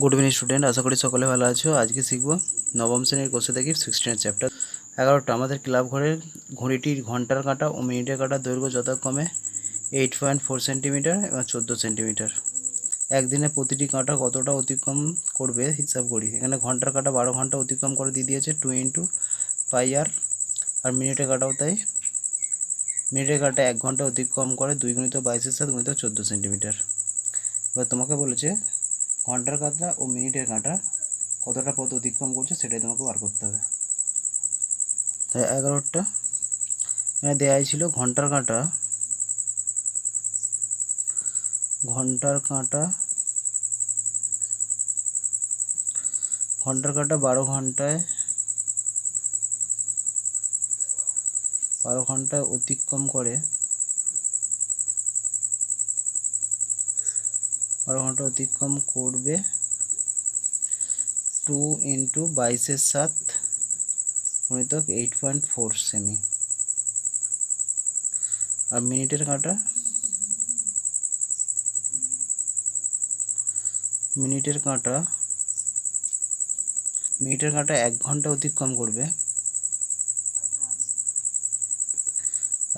Good evening student आशा करी सकले भालो आछो। आज के शिखबो नवम श्रेणीर कोर्से थेके 16 चैप्टार 11टा आमादेर क्लाब घरेर घड़िटिर घंटार काँटा और मिनिटेर काँटा दैर्घ्य यथाक्रमे 8.4 सेंटीमिटार और 14 सेंटीमिटार। एकदिने प्रतिटी काँटा कतटा अतिक्रम करबे हिसाब करी। एखाने घंटार काँटा 12 घंटा अतिक्रम करे दिए दिएछे 2 इंटू पाई आर और मिनिटेर काँटाओ ताई। मिनिटेर काँटा 1 घंटा अतिक्रम करे 2 गुणित 22 गुणित 14 सेंटीमिटार। एबार तोमाके बोलेछे घंटार काँटा और मिनिटेर काँटा कतटा पथ अतिक्रम करছে সেটাই তোমাকে বার করতে হবে। তাই 11টা এখানে দেয়াই ছিল ঘন্টার কাঁটা 12 ঘন্টায় 12 ঘন্টায় অতিক্রম করে 12 ঘন্টা অতিক্রম করবে 2 इंटू 22 गुणितक 8.4 सेमी। और मिनिटेर काँटा 1 घंटा अतिक्रम करबे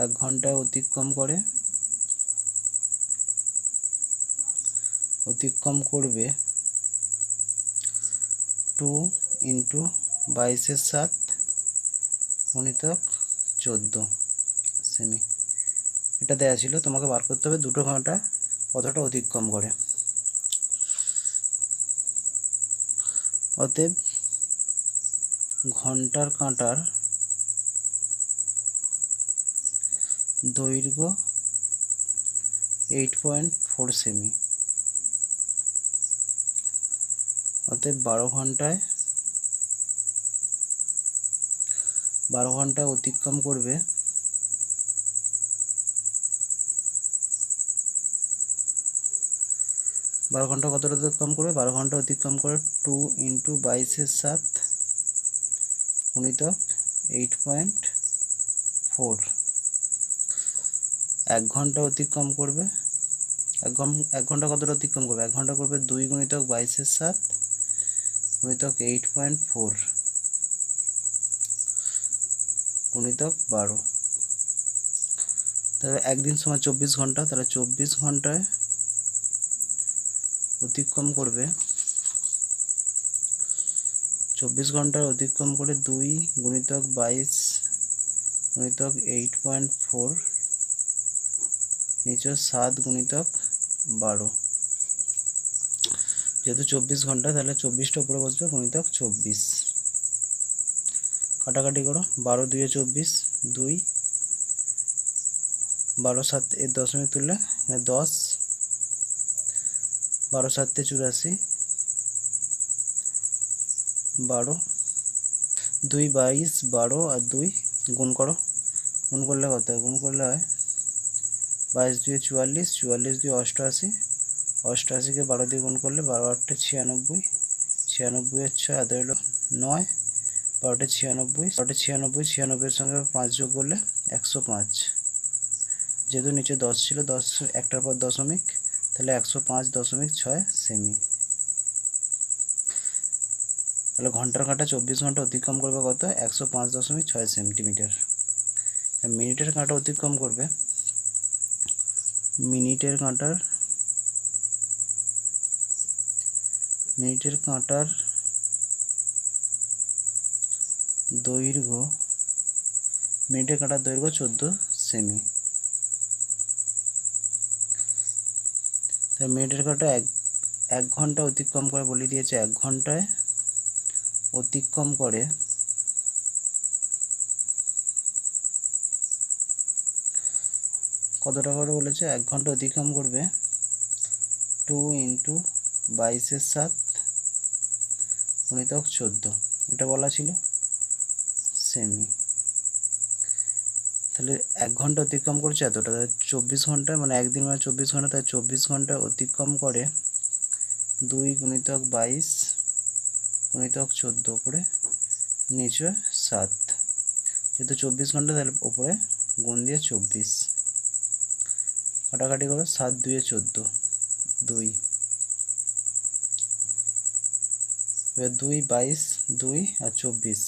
1 घंटा अतिक्रम करबे 2 इंटू 22 गुणितक 14 सेमी। এটা দেয়া ছিল, তোমাকে বার করতে হবে দুটো ঘন্টা কতটা অতিক্রম করে। অতএব ঘন্টার কাঁটার দৈর্ঘ্য 8.4 সেমি। অতএব 12 ঘন্টায় অতিক্রম করবে 12 ঘন্টা কতটা অতিক্রম করবে 12 ঘন্টা অতিক্রম করে 2 इंटू 22 गुणितक 8.4। 1 ঘন্টা অতিক্রম করবে 1 ঘন্টা কতটা অতিক্রম করবে 1 ঘন্টা করবে 2 গুণিতক 22 গুণিতক 8.4 গুণিতক 12। তাহলে একদিন সময় 24 ঘন্টা, তাহলে 24 ঘন্টায় অতিক্রম করবে 24 ঘন্টায় অতিক্রম করে 2 গুণিতক 22 গুণিতক 8.4 নিচে 7 গুণিতক 12। যেহেতু 24 ঘন্টা তাহলে 24টা উপরে বসবে গুণিতক 24। কাটাকাটি করো 12 2 24 2 12 7 এর দশমিক তুললে 10 12 7 84 12 2 22 12 আর 2 গুণ করো, গুণ করলে কত হয় গুণ করলে হয় 22 2 44 44 2 88 88কে 12 দিয়ে গুণ করলে 12 8 96 96 এর 6 আদা হলো 9 12 96 96 96 এর সঙ্গে 5 যোগ করলে 105। যেহেতু নিচে 10 ছিল 10 একটার পর দশমিক তাহলে 105.6 সেমি। তাহলে ঘন্টার কাঁটা 24 ঘন্টা অতিক্রম করবে কত 105.6 সেন্টিমিটার। মিনিটের কাঁটা অতিক্রম করবে মিনিটের কাঁটার দৈর্ঘ্য 14 সেমি। তাই মিনিটের কাঁটা 1 ঘন্টা অতিক্রম করে বলে দিয়েছে 1 ঘন্টায় অতিক্রম করে কতটা করে বলেছে 1 ঘন্টা অতিক্রম করবে 2 इंटू 22 গুণিতক 14 এটা বলা ছিল সেমি। তাহলে 1 ঘন্টা অতিক্রম করছে এতটা, 24 ঘন্টা মানে একদিন মানে 24 ঘন্টা, তাই 24 ঘন্টা অতিক্রম করে 2 গুণিতক 22 গুণিতক 14 উপরে নিচে 7। যেহেতু 24 ঘন্টা তাহলে উপরে গুণ দিয়ে 24। কাটাকাটি করো 7 2 14 2 এবার 2 22 2 আর 24,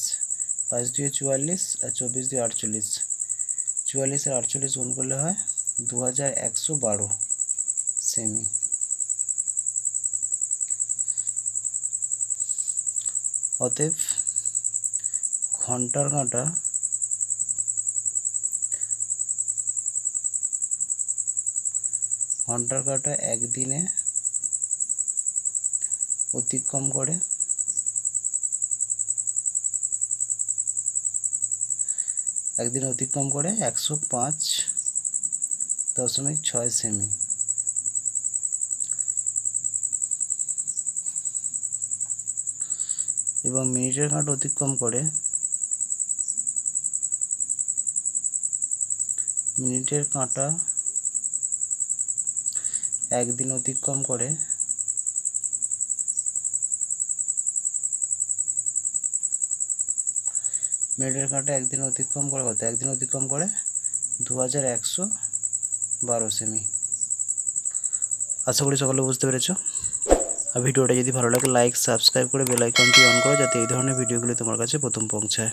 5 2 44 আর 24 2 48, 44 আর 48 গুণ করলে হয় 2112 সেমি। অতএব ঘন্টার কাঁটা একদিনে অতিক্রম করে 105.6 সেমি। এবং মিনিটের কাঁটা অতিক্রম করে একদিন অতিক্রম করে 2112 সেমি। আশা করি সকলে বুঝতে পেরেছো। আর ভিডিওটা যদি ভালো লাগে লাইক সাবস্ক্রাইব করে বেল আইকনটি অন করো, যাতে এই ধরনের ভিডিওগুলি তোমার কাছে প্রথম পৌঁছায়।